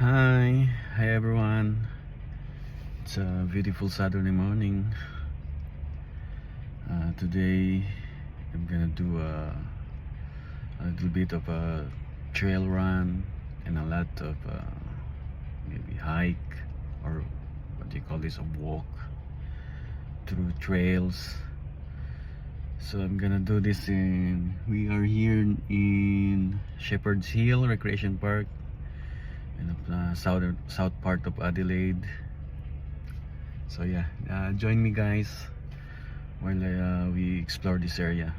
Hi everyone. It's a beautiful Saturday morning. Today I'm gonna do a little bit of a trail run and a lot of maybe hike, or what do you call this, a walk through trails. So I'm gonna do this we are here in Shepherd's Hill Recreation Park in the south part of Adelaide. So yeah, join me guys while we explore this area.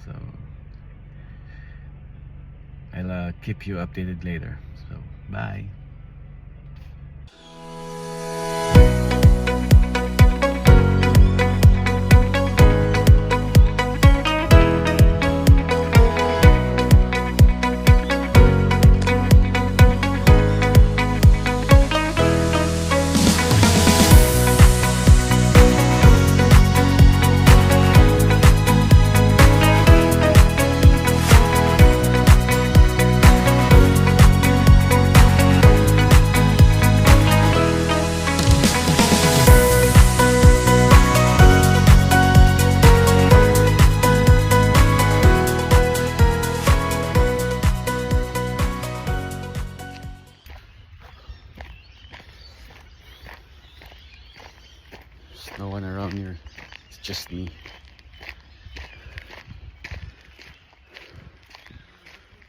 So I'll keep you updated later. So bye. There's no one around here. It's just me.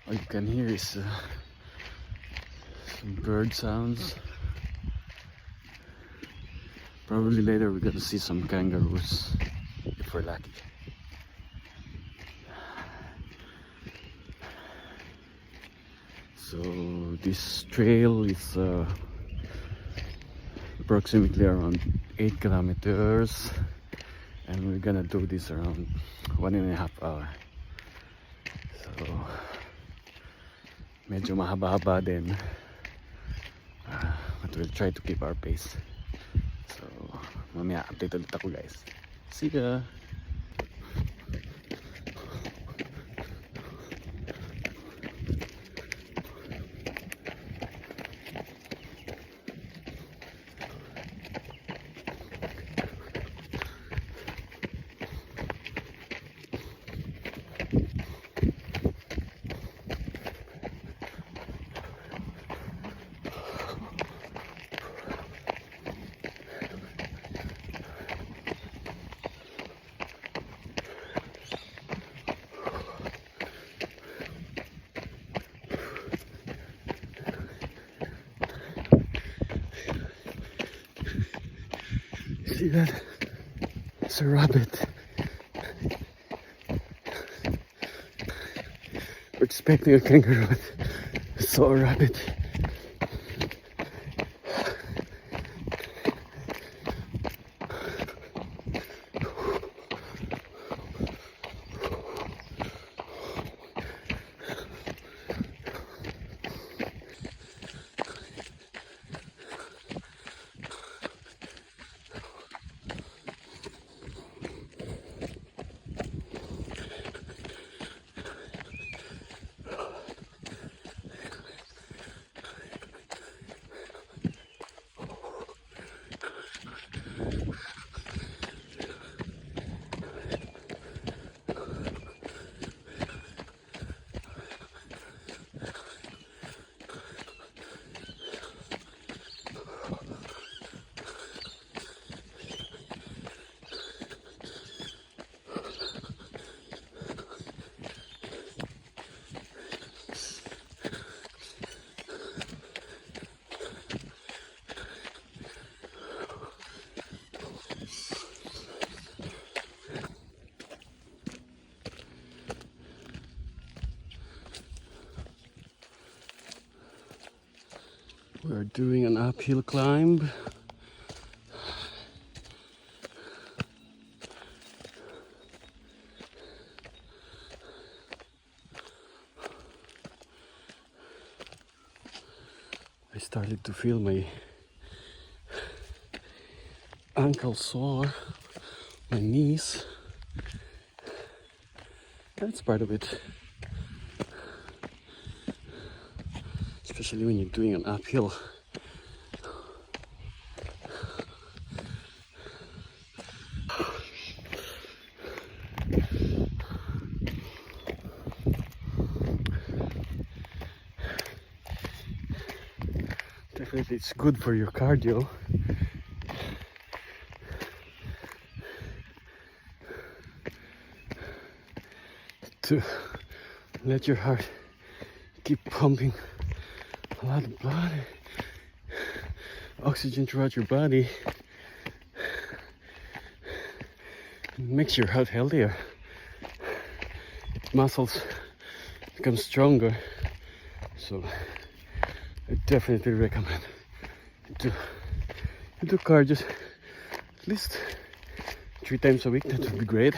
All you can hear is some bird sounds. Probably later we're gonna see some kangaroos if we're lucky. So this trail is approximately around 8 kilometers, and we're gonna do this around 1.5 hours. So medyo mahaba-haba din, but we'll try to keep our pace. So mamaya update ulit ako guys. See ya! See that? It's a rabbit. We're expecting a kangaroo, but I saw a rabbit. We're doing an uphill climb. I started to feel my ankle sore, my knees. That's part of it. especially when you're doing an uphill. Definitely it's good for your cardio. To let your heart keep pumping a lot of blood, oxygen throughout your body. It makes your heart healthier. Muscles become stronger. So I definitely recommend to do cardio at least 3 times a week. That would be great.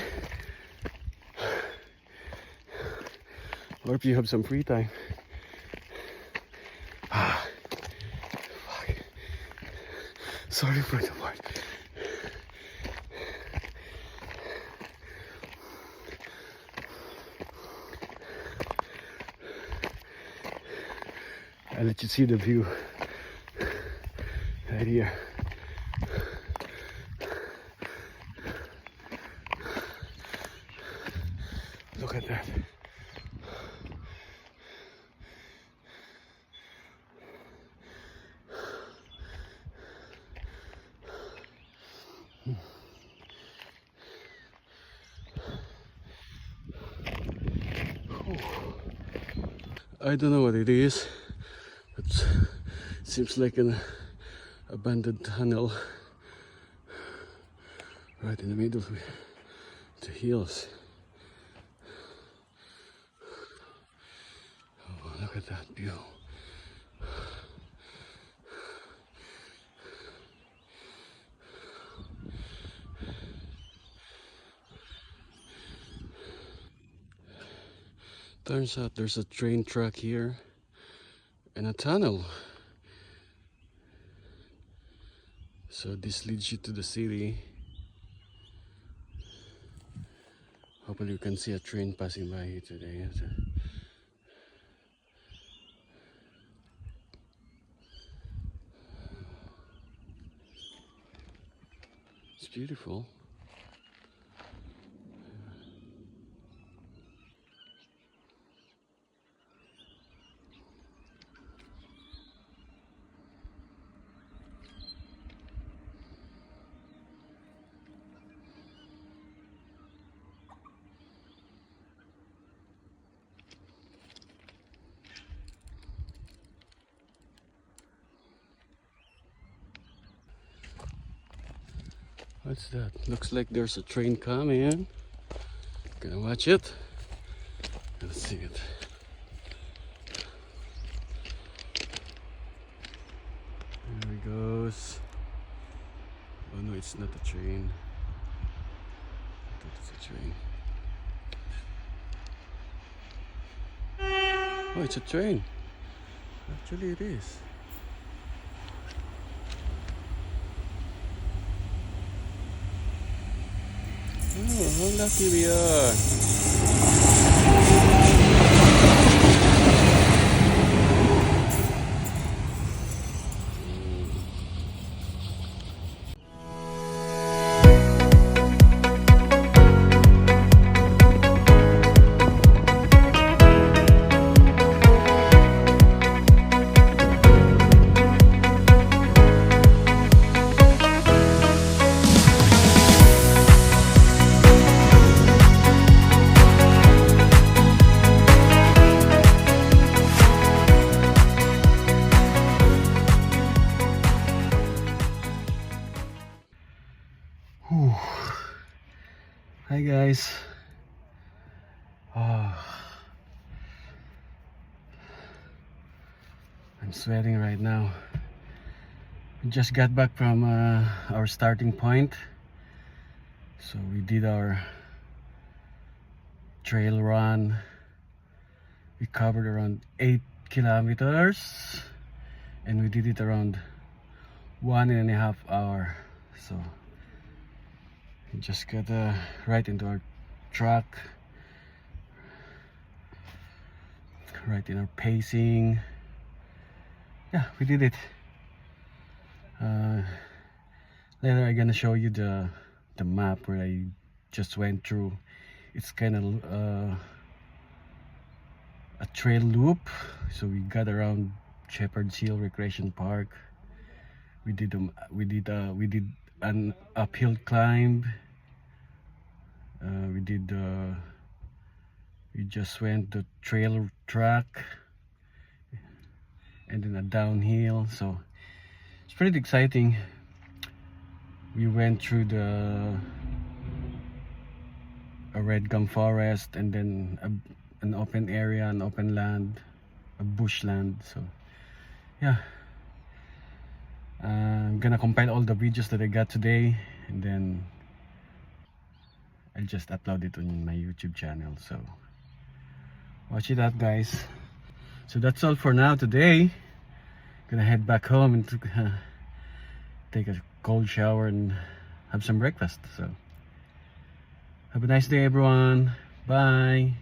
Or if you have some free time. Fuck. Sorry for the word. I'll let you see the view right here. Look at that. I don't know what it is. It seems like an abandoned tunnel right in the middle of the hills. Oh, look at that view. Turns out there's a train track here and a tunnel. So this leads you to the city. Hopefully you can see a train passing by here today. It's beautiful. What's that? Looks like there's a train coming. Gonna watch it. Let's see it. There he goes. Oh no, it's not a train. I thought it's a train. Oh, it's a train. Actually, it is. Oh, how lucky we are. Whew. Hi guys. Oh, I'm sweating right now. We just got back from our starting point. So we did our trail run. We covered around 8 kilometers and we did it around 1.5 hours. So we just got right into our truck, right in our pacing. yeah, we did it. Later I'm gonna show you the map where I just went through. It's kind of a trail loop, so we got around Shepherd's Hill Recreation Park. We did an uphill climb. We just went the trail track and then a downhill, so it's pretty exciting. We went through a red gum forest and then an open area, an open land, a bushland. So yeah, I'm gonna compile all the videos that I got today, and then I'll just upload it on my YouTube channel, so watch it out, guys. So that's all for now today. Gonna head back home and take a cold shower and have some breakfast. So have a nice day, everyone. Bye.